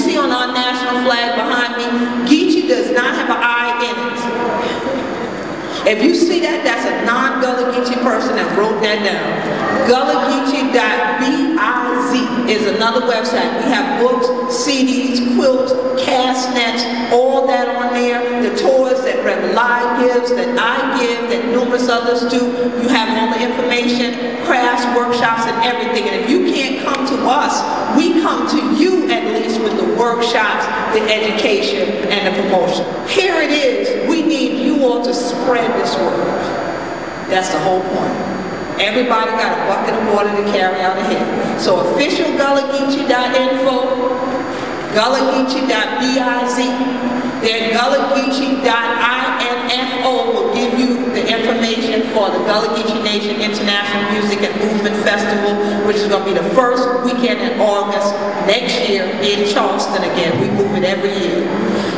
see on our national flag behind me, Geechee does not have an I in it. If you see that, that's a non-Gullah Geechee person that wrote that down. GullahGeechee.biz is another website. We have books, CDs, quilts, cast nets, all that on there. The tours that Reverend Lai gives, that I give, that numerous others do. You have all the information, crafts, workshops, and everything. And if you can't come to us, we come to you at least with the workshops, the education, and the promotion. Here it is. We need you all to spread this word. That's the whole point. Everybody got a bucket of water to carry out ahead. So official GullahGeechee.info, GullahGeechee.biz, then GullahGeechee.info will give you the information for the Gullah Geechee Nation International Music and Movement Festival, which is going to be the first weekend in August next year in Charleston again. We move it every year.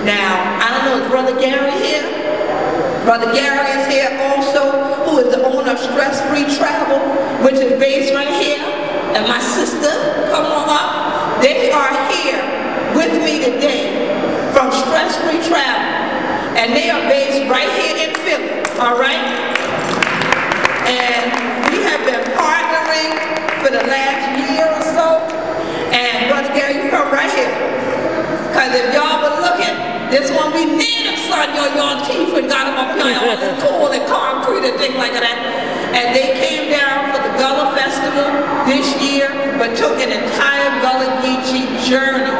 Now, I don't know, is Brother Gary here? Brother Gary is here also, who is the owner of Stress Free Travel, which is based right here. And my sister, come on up. They are here with me today from Stress Free Travel. And they are based right here in Philly, all right? And we have been partnering for the last year or so. And Brother Gary, you come right here. Because if y'all were looking, this one we native son, your teeth and got them up here, all this coal and concrete and things like that. And they came down for the Gullah Festival this year, but took an entire Gullah Geechee journey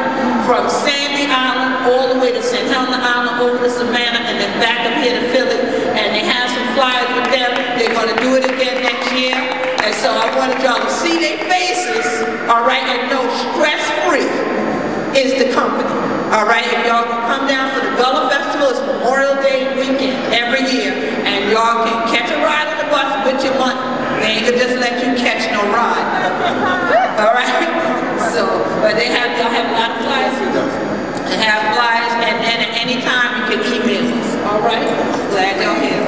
from Sandy Island all the way to St. Helena Island, over to Savannah, and then back up here to Philly. And they have some flyers with them. They're going to do it again next year. And so I wanted y'all to see their faces, all right, and know Stress Free is the company. All right, if y'all can come down for the Gullah Festival, it's Memorial Day weekend every year, and y'all can catch a ride on the bus with your money. They ain't gonna just let you catch no ride. All right, so, but they have, y'all have a lot of flyers. They have flyers, and then at any time you can email us. All right, glad y'all here.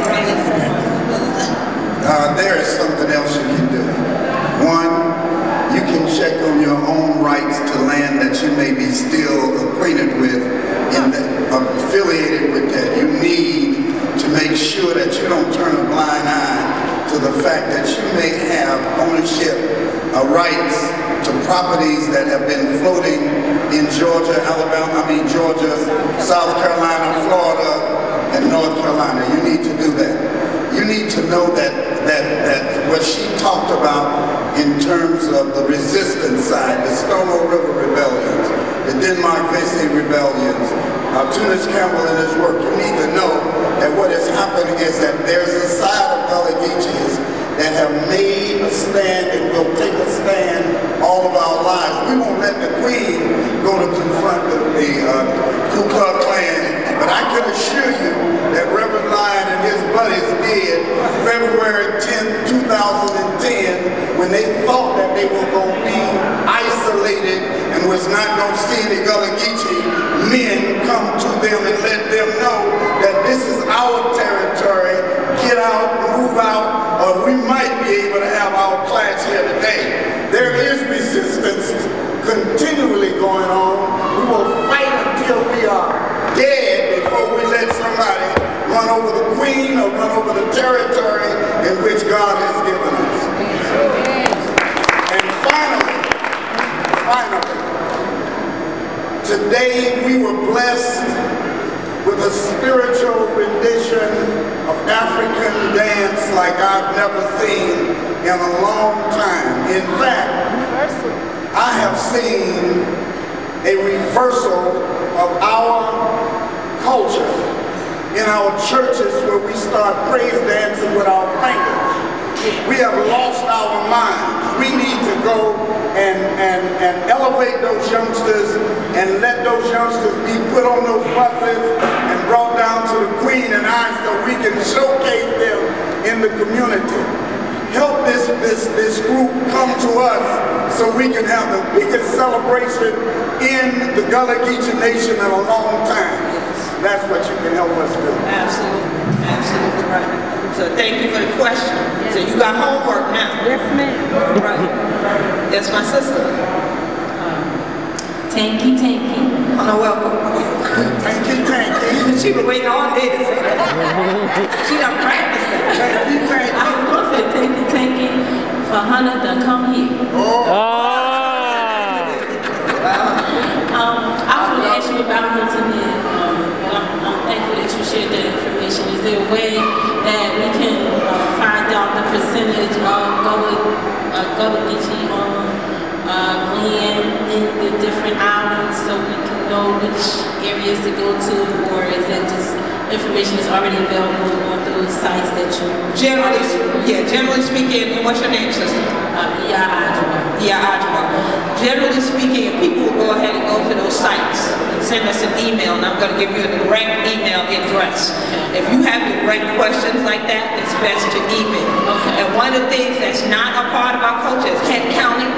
There is something else you can do. One, you can check on your own rights to land that you may be still acquainted with and affiliated with that. You need to make sure that you don't turn a blind eye to the fact that you may have ownership rights to properties that have been floating in Georgia, Georgia, South Carolina, Florida, and North Carolina. You need to do that. You need to know that what she talked about in terms of the resistance side, the Stono River rebellions, the Denmark Vesey rebellions, Tunis Campbell in his work, you need to know that what has happened is that there's a side of Gullah Geechees that have made a stand and will take a stand all of our lives. We won't let the Queen go to confront the Ku Klux Klan, but I can assure you that Reverend Lyon and his buddies did February 10, 2010, when they thought that they were going to be isolated and was not going to see the Gullah Geechee men come to them and let them know that this is our territory, get out, move out, or we might be able to have our class here today. There is resistance continually going on. We will fight until we are dead before we let somebody run over the Queen or run over the territory in which God has given us. And finally, today we were blessed with a spiritual rendition of African dance like I've never seen in a long time. In fact, I have seen a reversal of our culture in our churches where we start praise dancing with our fingers. We have lost our minds. We need to go and elevate those youngsters and let those youngsters be put on those buses and brought down to the Queen and I so we can showcase them in the community. Help this group come to us so we can have the biggest celebration in the Gullah Geechee Nation in a long time. That's what you can help us do. Absolutely, absolutely right. So thank you for the question. Yes. So you got homework now. Yes, ma'am. Right. That's my sister. Tanky. Welcome. Thank you. She been waiting all day to say that. She done practiced that. I was going to say thank you for Hannah to come here. I was going to ask you about Hilton Head, but I'm thankful that you shared that information. Is there a way that we can find out the percentage of Gullah Geechee land in the different islands so we can know which areas to go to, or is that just information is already available on those sites that you... Generally speaking, and what's your name, sister? Ajwa. Generally speaking, people will go ahead and go to those sites and send us an email, and I'm going to give you a direct email address. If you have direct questions like that, it's best to email. And one of the things that's not a part of our culture is head counting.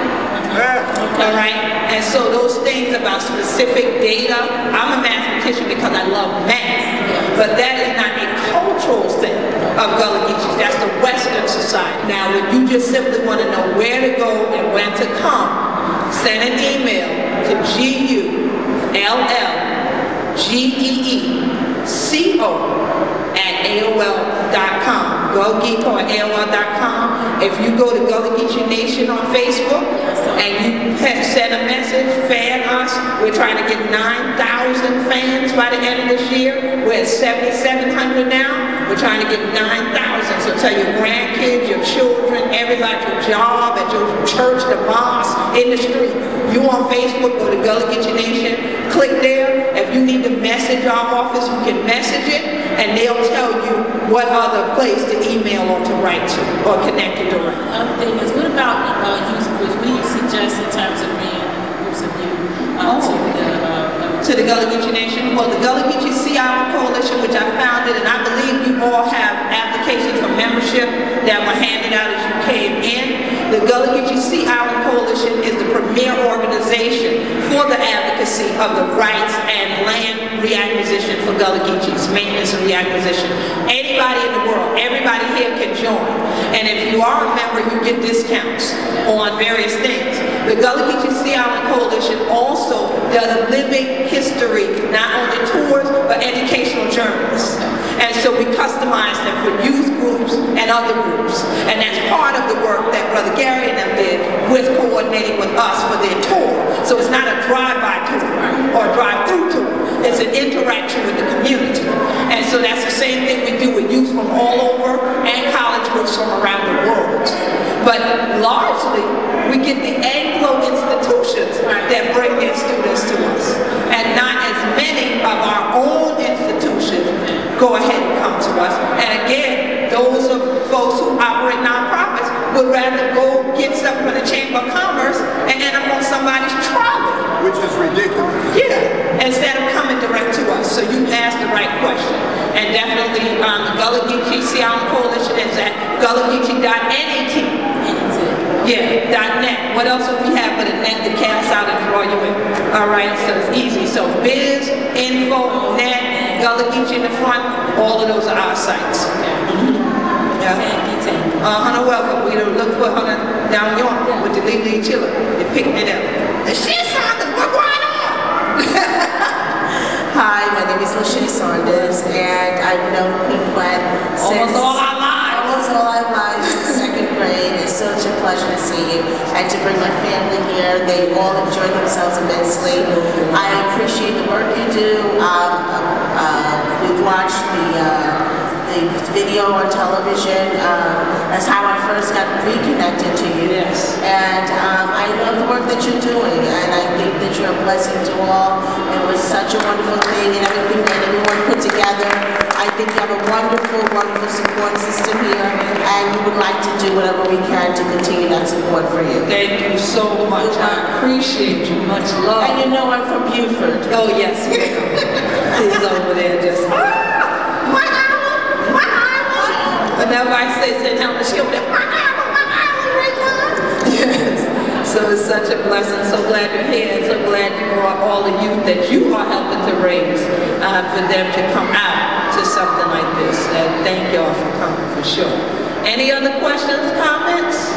All right, and so those things about specific data, I'm a mathematician because I love math, but that is not a cultural thing of Gullah Geechees. That's the Western society. Now, if you just simply want to know where to go and when to come, send an email to GULLGEECO@AOL.com. GoGeeko@AOL.com. If you go to Gullah Geechee Nation on Facebook and you send a message, fan us. We're trying to get 9,000 fans by the end of this year. We're at 7,700 now. We're trying to get 9,000. So tell your grandkids, your children, everybody at your job, at your church, the mosque, in the street. You on Facebook, go to Gullah Geechee Nation, click there. If you need to message our office, you can message it, and they'll tell you what other place to email or to write to or connect you directly. Another thing is, what about youth groups? What do you suggest in terms of bringing groups of youth to the Gullah Geechee Nation? Well, the Gullah Geechee Sea Island Coalition, which I founded, and I believe you all have applications for membership that were handed out as you came in. The Gullah Geechee Sea Island Coalition is the premier organization for the advocacy of the rights and land reacquisition for Gullah Geechees, maintenance and reacquisition. Anybody in the world, everybody here can join. And if you are a member, you get discounts on various things. The Gullah Geechee Sea Island Coalition also does living history, not only tours, but educational journeys. And so we customize them for youth groups and other groups. And that's part of the work that Brother Gary and them did with coordinating with us for their tour. So it's not a drive-by tour or a drive-through tour. It's an interaction with the community. And so that's the same thing we do with youth from all over and college groups from around the world. But largely, we get the Anglo institutions that bring their students to us. And not as many of our own institutions go ahead and come to us. And again, those of folks who operate nonprofits would rather go get something from the Chamber of Commerce and end up on somebody's trolley. Which is ridiculous. Yeah, instead of coming direct to us. So you asked the right question. And definitely the Gullah Geechee Sea Island Coalition is at gullahgeechee.net. Yeah, .net. What else do we have but a net to cast out and draw you in? All right, so it's easy. So biz, info, net, Gullah Geechee in the front, all of those are our sites. Yeah. Hunter, welcome. We done looked for Hunter down York with the Lee Chiller. They picked it up. The shit Saunders, what's going on? Hi, my name is Lachey Saunders, and I've known Quet since almost all our lives since second grade. It's such a pleasure to see you and to bring my family here. They all enjoy themselves immensely. I appreciate the work you do. We've watched the video on television. That's how I first got reconnected to you. Yes. And I love the work that you're doing, and I think that you're a blessing to all. It was such a wonderful thing, and everything that everyone put together. I think you have a wonderful, wonderful support system here, and we would like to do whatever we can to continue that support for you. Thank you so much. I appreciate you. Much love. And you know I'm from Beaufort. Oh, yes. He's over there just... Whenever I say St. Helena, she'll be like, yes. So it's such a blessing. So glad you're here, and so glad you brought all the youth that you are helping to raise for them to come out to something like this. And thank y'all for coming, for sure. Any other questions, comments?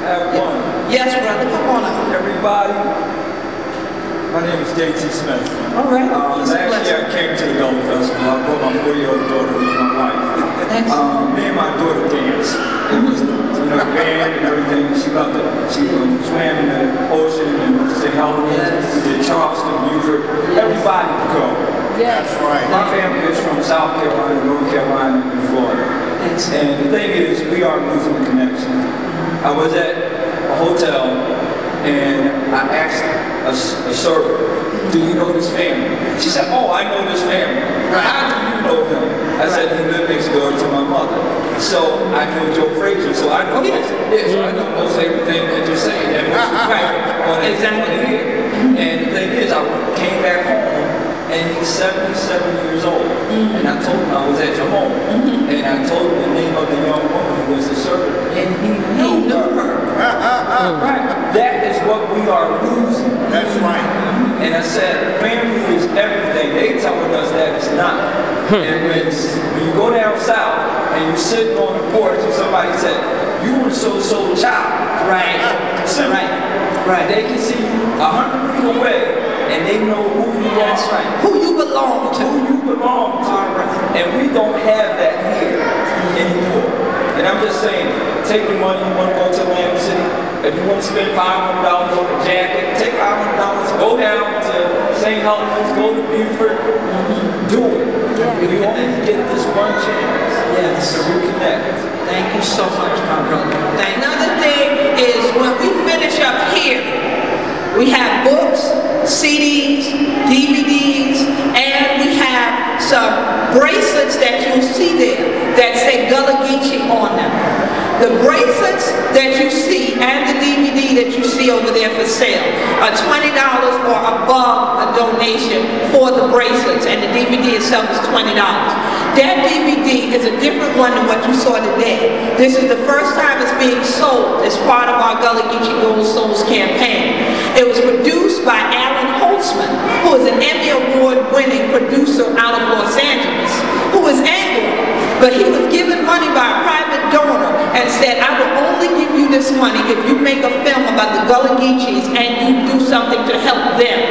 I have one. Yes, brother, come on up. Everybody, My name is Geechee Smith. All right. Last year I came to the Gullah Festival. I brought my 4-year-old daughter with my wife. Me and my daughter danced. It was, band and everything. She loved it. She swam in the ocean and went to St. Helens. We did Charleston, Beaufort. Everybody would go. Yes. That's right. My family is from South Carolina, North Carolina, and Florida. And the thing is, we are losing the connection. I was at a hotel and I asked a server, do you know this family? She said, oh, I know this family. How do you know him? I said, he lived next door to my mother. So I know Joe Frazier, so I know so I know most everything that you're saying. That was exactly. And the thing is, I came back home and he's 77 years old. And I told him I was at your home. And I told him the name of the young woman who was the server. And he knew her. Right. That is what we are losing. That's right. And I said, family is everything. They telling us that it's not. And when you go down south and you're sitting on the porch and somebody said, you were so child. Right. Right. They can see you 100 feet away and they know who you are. That's right. Who you belong to. And we don't have that here anymore. And I'm just saying, take your money, you want to go to Atlantic City. If you want to spend $500 on a jacket, take $500, go down to St. Helens, go to Beaufort, do it. You only get this one chance to reconnect. Thank you so much, my brother. Another thing is when we finish up here, we have books, CDs, DVDs, and we have some bracelets that you'll see there that say Gullah Geechee on them. The bracelets that you see and the DVD that you see over there for sale are $20 or above a donation for the bracelets, and the DVD itself is $20. That DVD is a different one than what you saw today. This is the first time it's being sold as part of our Gullah Geechee Gold Souls campaign. It was produced by Alan Holtzman, who is an Emmy Award-winning producer out of Los Angeles, who is Anglo, but he was given money by a private donor and said, I will only give you this money if you make a film about the Gullah Geechees and you do something to help them.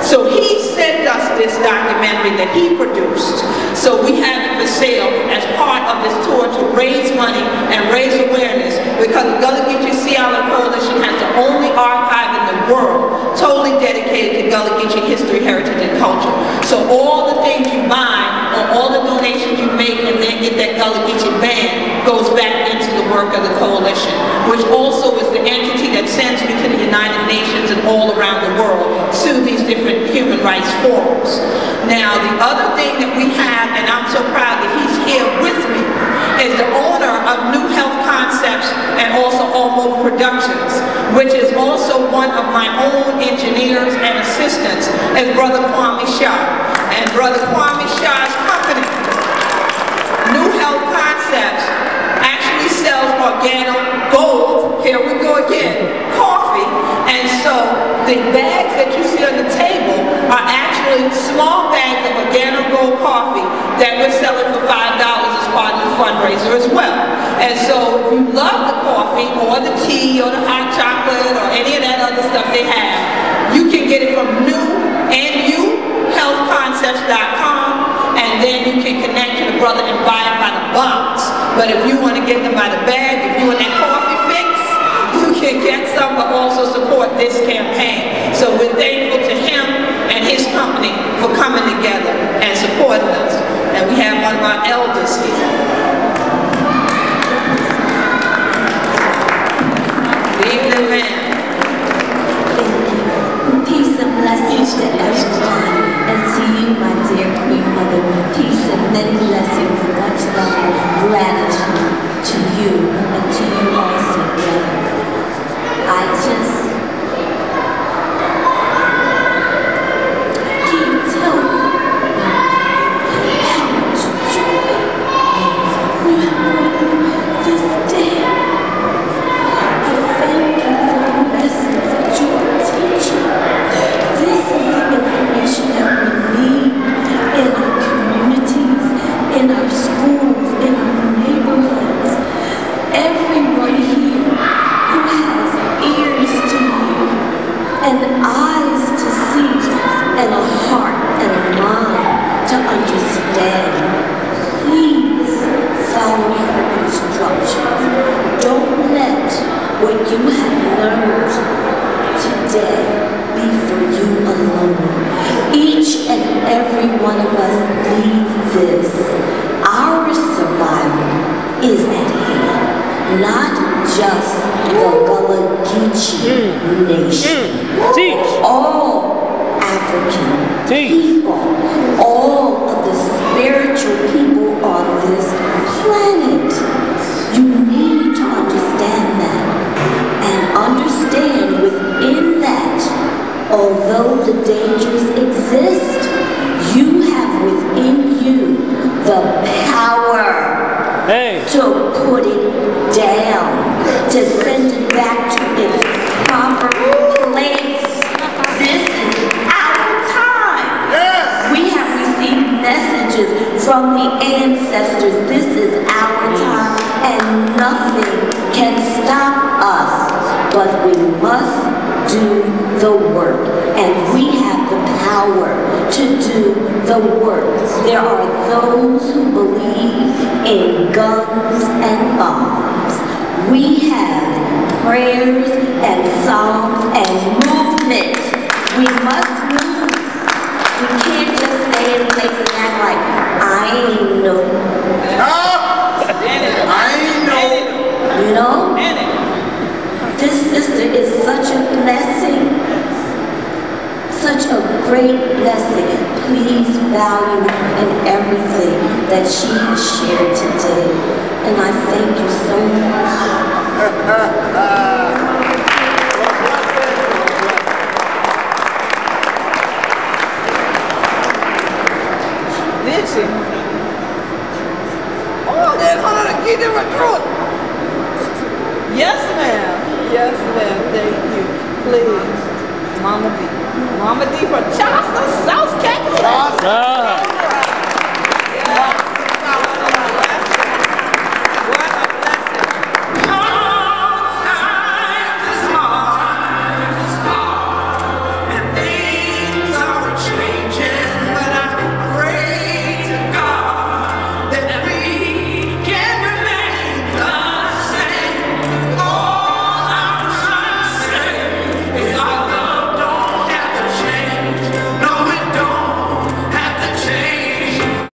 So he sent us this documentary that he produced. So we have it for sale as part of this tour to raise money and raise awareness, because the Gullah Geechee Sea Island Coalition has the only archive in the world totally dedicated to Gullah Geechee history, heritage, and culture. So all the things you buy or all the donations you make and then get that Gullah Geechee band goes back into the work of the coalition, which also is the entity that sends me to the United Nations and all around the world to these different human rights forums. Now, the other thing that we have, and I'm so proud that he's here with me, is the owner of New Health Concepts and also Almo Productions, which is also one of my own engineers and assistants, is Brother Kwame Shah. And Brother Kwame Shah's company, New Health Concepts, actually sells organic gold, here we go again, coffee. And so the bags that you see on the table are actually small bags of organic gold coffee that we're selling for $5 as part of the fundraiser as well. And so if you love the coffee or the tea or the hot chocolate or any of that other stuff they have, you can get it from newhealthconcepts.com, and then you can connect to the brother and buy it by the box. But if you want to get them by the bag, if you want that coffee fix, you can get some, but also support this campaign. So we're thankful to him and his company for coming together and supporting us. And we have one of our elders here. Good evening, ma'am. Peace and blessings to everyone, and to you, my dear Queen Mother. Peace and many blessings, much love and gratitude to you, and to you also, brother. I just can't tell you how much joy you have brought this day. I thank you for the lessons that you are teaching. This is the information that we need in our communities, in our schools, in our neighborhoods. and a heart and a mind to understand. Please follow her instructions. Don't let what you have learned today be for you alone. Each and every one of us needs this. Our survival is at hand, not just the Gullah Geechee nation. All African people, all of the spiritual people on this planet. You need to understand that. And understand within that, although the dangers exist, you have within you the power to put it down, to send it back to its proper place. This is our time. Yes. We have received messages from the ancestors. This is our time, and nothing can stop us, but we must do the work, and we have the power to do the work. There are those who believe in guns and bombs. We have prayers and songs and movement. We must move. We can't just stay in place and act like, I ain't know. I ain't know. You know? This sister is such a blessing. Such a great blessing. Please value her in everything that she has shared today. And I thank you so much. Oh, they're gonna get the recruit. Yes, ma'am. Yes, ma'am. Thank you. Please. Mama D. Mama D from Charleston, South Carolina.